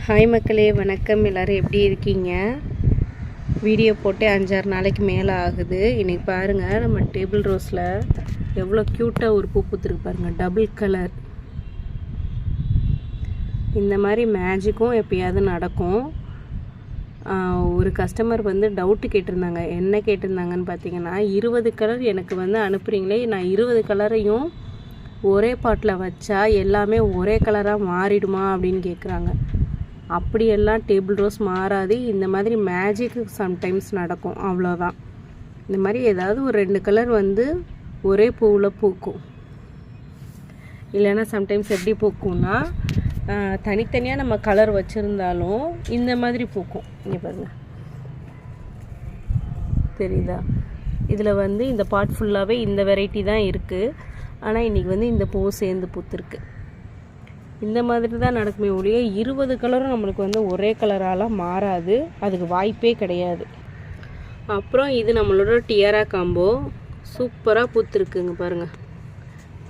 Hi மக்களே, வணக்கம். எல்லோரும் எப்படி இருக்கீங்க? வீடியோ போட்டு 5-6 நாளைக்கு மேலே ஆகுது. இன்றைக்கி பாருங்கள், நம்ம டேபிள் ரோஸில் எவ்வளோ க்யூட்டாக ஒரு பூ பூத்துருக்கு பாருங்கள், டபுள் கலர். இந்த மாதிரி மேஜிக்கும் எப்பயாவது நடக்கும். ஒரு கஸ்டமர் டவுட்டு கேட்டிருந்தாங்க. என்ன கேட்டிருந்தாங்கன்னு பார்த்தீங்கன்னா, 20 கலர் எனக்கு அனுப்புகிறீங்களே, நான் 20 கலரையும் ஒரே பாட்டில் வச்சா எல்லாமே ஒரே கலராக மாறிடுமா அப்படின்னு கேட்குறாங்க. அப்படியெல்லாம் டேபிள் ரோஸ் மாறாது. இந்த மாதிரி மேஜிக் சம்டைம்ஸ் நடக்கும், அவ்வளோதான். இந்த மாதிரி ஏதாவது ஒரு 2 கலர் ஒரே பூவில் பூக்கும். இல்லைன்னா சம்டைம்ஸ் எப்படி பூக்கும்னா, தனித்தனியாக நம்ம கலர் வச்சுருந்தாலும் இந்த மாதிரி பூக்கும். இங்கே பாருங்கள், தெரியுதா? இதில் இந்த பார்ட் ஃபுல்லாகவே இந்த வெரைட்டி தான் இருக்குது. ஆனால் இன்றைக்கி இந்த பூ சேர்ந்து பூத்துருக்கு. இந்த மாதிரி தான் நடக்குமே ஒழிய 20 கலரும் நம்மளுக்கு ஒரே கலராலாம் மாறாது. அதுக்கு வாய்ப்பே கிடையாது. அப்புறம் இது நம்மளோட டியாரா காம்போ சூப்பராக பூத்துருக்குங்க பாருங்கள்.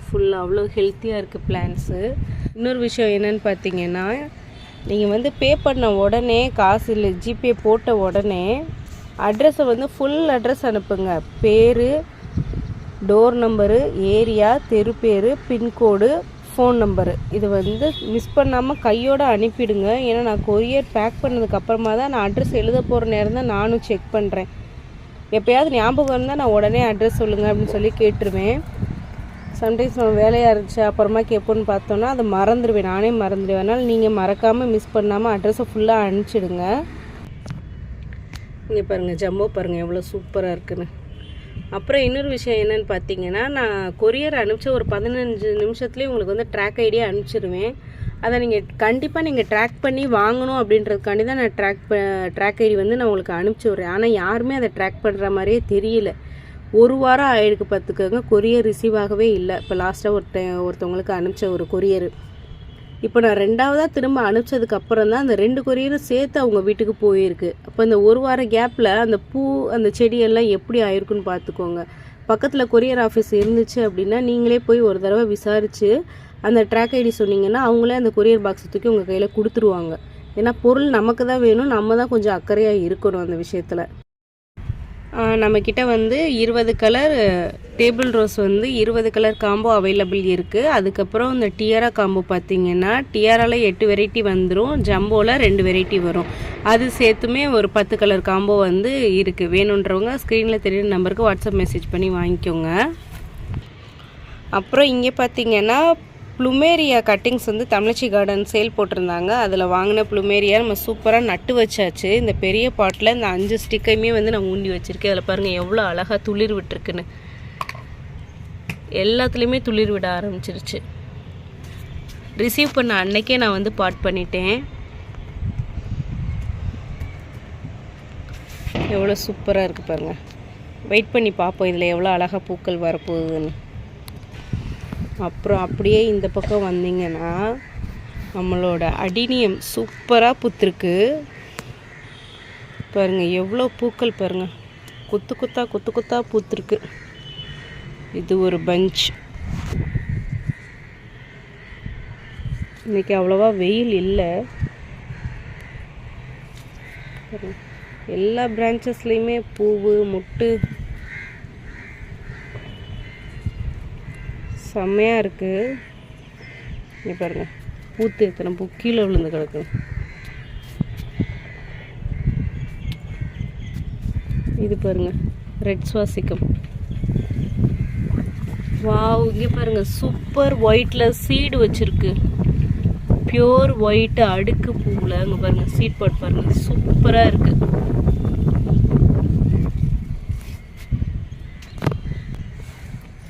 ஃபுல்லாக அவ்வளோ ஹெல்த்தியாக இருக்குது பிளான்ஸு. இன்னொரு விஷயம் என்னென்னு பார்த்தீங்கன்னா, நீங்கள் பே பண்ண உடனே, காசு இல்லை ஜிபே போட்ட உடனே அட்ரஸை ஃபுல் அட்ரஸ் அனுப்புங்க. பேர், டோர் நம்பரு, ஏரியா, தெரு பேர், பின்கோடு, ஃபோன் நம்பரு. இது மிஸ் பண்ணாமல் கையோடு அனுப்பிடுங்க. ஏன்னா நான் கொரியர் பேக் பண்ணதுக்கப்புறமா தான் நான் அட்ரஸ் எழுத போகிற நேரம் தான் நானும் செக் பண்ணுறேன். எப்போயாவது ஞாபகம் இருந்தால் நான் உடனே அட்ரஸ் சொல்லுங்கள் அப்படின்னு சொல்லி கேட்டுருவேன். சம்டைம்ஸ் நம்ம வேலையாக இருந்துச்சு அப்புறமா கேட்போன்னு பார்த்தோன்னா அதை மறந்துடுவேன், நானே மறந்துடுவேன். அதனால் நீங்கள் மறக்காமல் மிஸ் பண்ணாமல் அட்ரஸை ஃபுல்லாக அனுப்பிச்சிடுங்க. இங்கே பாருங்கள், ஜம்போ பாருங்கள் எவ்வளோ சூப்பராக இருக்குன்னு. அப்புறம் இன்னொரு விஷயம் என்னென்னு பார்த்தீங்கன்னா, நான் கொரியர் அனுப்பிச்ச ஒரு 15 நிமிஷத்துலேயே உங்களுக்கு ட்ராக் ஐடியா அனுப்பிச்சிடுவேன். அதை நீங்கள் கண்டிப்பாக ட்ராக் பண்ணி வாங்கணும் அப்படின்றதுக்காண்டி தான் நான் ட்ராக் ஐடி நான் உங்களுக்கு அனுப்பிச்சி விட்றேன். ஆனால் யாருமே அதை ட்ராக் பண்ணுற மாதிரியே தெரியல. ஒரு வாரம் ஆயிருக்கு பார்த்துக்கோங்க, கொரியர் ரிசீவ் ஆகவே இல்லை. இப்போ லாஸ்ட்டாக ஒருத்தவங்களுக்கு அனுப்பிச்ச ஒரு கொரியர் இப்போ நான் 2வதாக திரும்ப அனுப்பிச்சதுக்கு அப்புறம் தான் அந்த 2 கொரியரும் சேர்த்து அவங்க வீட்டுக்கு போயிருக்கு. அப்போ இந்த ஒரு வார கேப்பில் அந்த பூ, அந்த செடியெல்லாம் எப்படி ஆயிருக்குன்னு பார்த்துக்கோங்க. பக்கத்தில் கொரியர் ஆஃபீஸ் இருந்துச்சு அப்படின்னா நீங்களே போய் ஒரு தடவை விசாரித்து அந்த ட்ராக் ஐடி சொன்னீங்கன்னா அவங்களே அந்த கொரியர் பாக்ஸ் தூக்கி உங்கள் கையில் கொடுத்துருவாங்க. ஏன்னா பொருள் நமக்கு தான் வேணும், நம்ம தான் கொஞ்சம் அக்கறையாக இருக்கணும் அந்த விஷயத்தில். நம்மக்கிட்ட 20 colour table rose 20 colour combo available இருக்குது. அதுக்கப்புறம் இந்த டியாரா காம்போ பார்த்திங்கன்னா, டியாராவில் 8 வெரைட்டி வந்துடும், ஜம்போவில் 2 வெரைட்டி வரும். அது சேர்த்துமே ஒரு 10 கலர் காம்போ இருக்குது. வேணுன்றவங்க ஸ்க்ரீனில் தெரியுற நம்பருக்கு வாட்ஸ்அப் மெசேஜ் பண்ணி வாங்கிக்கோங்க. அப்புறம் இங்கே பார்த்திங்கன்னா, ப்ளூமேரியா கட்டிங்ஸ் தமிழச்சி கார்டன் சேல் போட்டிருந்தாங்க. அதில் வாங்கின ப்ளூமேரியா நம்ம சூப்பராக நட்டு வச்சாச்சு. இந்த பெரிய பாட்டில் இந்த 5 ஸ்டிக்கையுமே நான் ஊண்டி வச்சுருக்கேன். அதில் பாருங்கள் எவ்வளோ அழகாக துளிர் விட்டுருக்குன்னு. எல்லாத்துலேயுமே துளிர் விட ஆரம்பிச்சிருச்சு. ரிசீவ் பண்ண அன்னைக்கே நான் பாட் பண்ணிட்டேன். எவ்வளோ சூப்பராக இருக்குது பாருங்கள். வெயிட் பண்ணி பார்ப்போம் இதில் எவ்வளோ அழகாக பூக்கள் வரப்போகுதுன்னு. அப்புறம் அப்படியே இந்த பக்கம் வந்தீங்கன்னா, நம்மளோட அடினியம் சூப்பராக பூத்துருக்கு பாருங்கள். எவ்வளோ பூக்கள் பாருங்கள், கொத்து கொத்தா பூத்துருக்கு. இது ஒரு பஞ்ச். இன்றைக்கி அவ்வளோவா வெயில் இல்லை. எல்லா பிரான்ச்சஸ்லேயுமே பூவு, முட்டு செம்மையாக இருக்குது. இங்கே பாருங்கள், பூத்து எத்தனை பூ கீழே விழுந்து கிடக்கு. இது பாருங்கள், ரெட் சுவாசிக்கம். வாவ், இங்கே பாருங்கள், சூப்பர் ஒயிட்டில் சீடு வச்சுருக்கு. பியோர் ஒயிட்டு அடுக்கு பூவில். இங்கே பாருங்கள், சீட் பாட் பாருங்கள், சூப்பராக இருக்குது.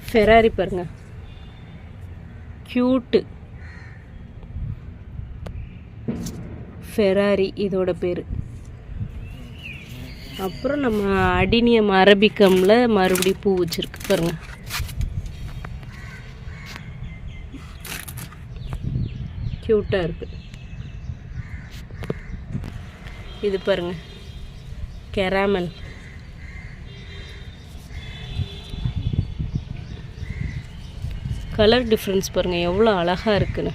ஃபெராரி பாருங்கள், க்யூட்டு. ஃபெராரி இதோட பேர். அப்புறம் நம்ம அடினியம் அரபிக்கமில் மறுபடியும் பூ வச்சுருக்கு பாருங்கள். க்யூட்டாக இருக்குது. இது பாருங்கள், கேராமல். கலர் டிஃப்ரென்ஸ் பாருங்கள் எவ்வளோ அழகாக இருக்குன்னு.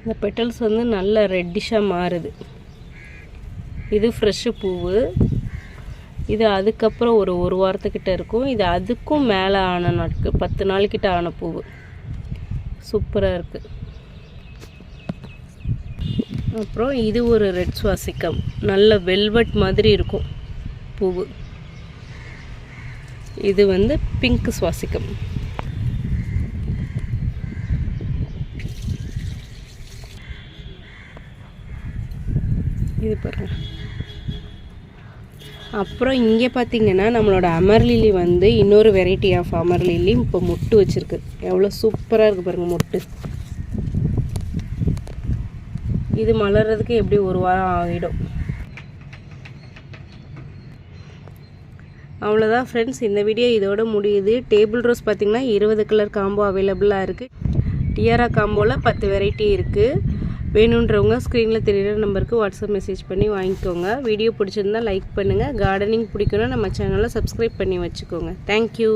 இந்த பெட்டல்ஸ் வந்து நல்ல ரெட்டிஷாக மாறுது. இது ஃப்ரெஷ்ஷு பூவு. இது அதுக்கப்புறம் ஒரு வாரத்துக்கிட்ட இருக்கும். இது அதுக்கும் மேலே ஆன நாட்கள் 10 நாள்கிட்ட ஆன பூவு. சூப்பராக இருக்குது. அப்புறம் இது ஒரு ரெட் சுவாசிக்கம். நல்ல வெல்வெட் மாதிரி இருக்கும் பூவு. இது வந்து பிங்க் சுவாசிக்கம். இது பாருங்க. அப்புறம் இங்கே பார்த்தீங்கன்னா நம்மளோட அமர் லில்லி வந்து இன்னொரு வெரைட்டி ஆஃப் அமர் லில்லி இப்போ மொட்டு வச்சுருக்கு. எவ்வளோ சூப்பராக இருக்குது பாருங்கள் மொட்டு. இது மலர்றதுக்கு எப்படி 1 வாரம் ஆகிடும். அவ்வளோதான் ஃப்ரெண்ட்ஸ், இந்த வீடியோ இதோட முடியுது. டேபிள் ரோஸ் பார்த்திங்கன்னா 20 கலர் காம்போ அவைலபிளாக இருக்குது. டியாரா காம்போவில் 10 வெரைட்டி இருக்குது. வேணுன்றவங்க ஸ்க்ரீனில் தெரியுற நம்பருக்கு வாட்ஸ்அப் மெசேஜ் பண்ணி வாங்கிக்கோங்க. வீடியோ பிடிச்சிருந்தா லைக் பண்ணுங்கள். கார்டனிங் பிடிக்குன்னா நம்ம சேனலை சப்ஸ்கிரைப் பண்ணி வச்சுக்கோங்க. தேங்க்யூ.